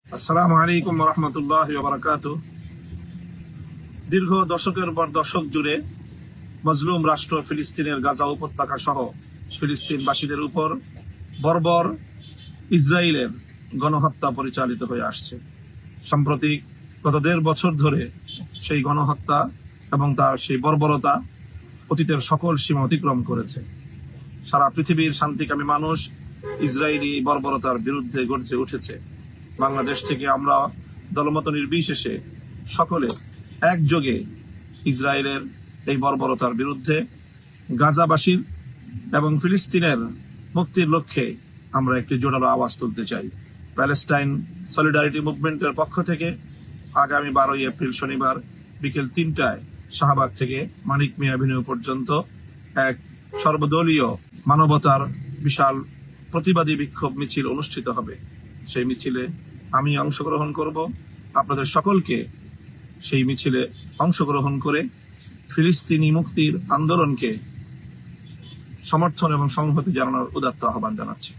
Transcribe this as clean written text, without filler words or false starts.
আসসালামু আলাইকুম ওয়া রাহমাতুল্লাহি ওয়া বারাকাতুহু। দীর্ঘ দশকের পর দশক জুড়ে মজলুম রাষ্ট্র ফিলিস্তিনের গাজা উপত্যকা সহ ফিলিস্তিনবাসীদের উপর বর্বর ইসরায়েলের গণহত্যা পরিচালিত হয়ে আসছে। সম্প্রতি গত ১.৫ বছর ধরে সেই গণহত্যা এবং তার সেই বর্বরতা অতীতের সকল সীমা অতিক্রম করেছে। সারা পৃথিবীর শান্তিকামী মানুষ ইসরায়েলি বর্বরতার বিরুদ্ধে গর্জে উঠেছে। বাংলাদেশ থেকে আমরা দলমত নির্বিশেষে সকলে একযোগে ইসরায়েলের এই বর্বরতার বিরুদ্ধে গাজাবাসীর এবং ফিলিস্তিনের মুক্তির লক্ষ্যে আমরা একটি জোরালো আওয়াজ তুলতে চাই। প্যালেস্টাইন সলিডারিটি মুভমেন্টের পক্ষ থেকে আগামী 12ই এপ্রিল শনিবার বিকেল ৩টায় শাহবাগ থেকে মানিক মিয়া এভিনিউ পর্যন্ত এক সর্বদলীয় মানবতার বিশাল প্রতিবাদী বিক্ষোভ মিছিল অনুষ্ঠিত হবে। সেই মিছিলে আমি অংশগ্রহণ করব। আপনাদের সকলকে সেই মিছিলে অংশগ্রহণ করে ফিলিস্তিনি মুক্তির আন্দোলনকে সমর্থন এবং সংহতি জানানোর উদাত্ত আহ্বান জানাচ্ছি।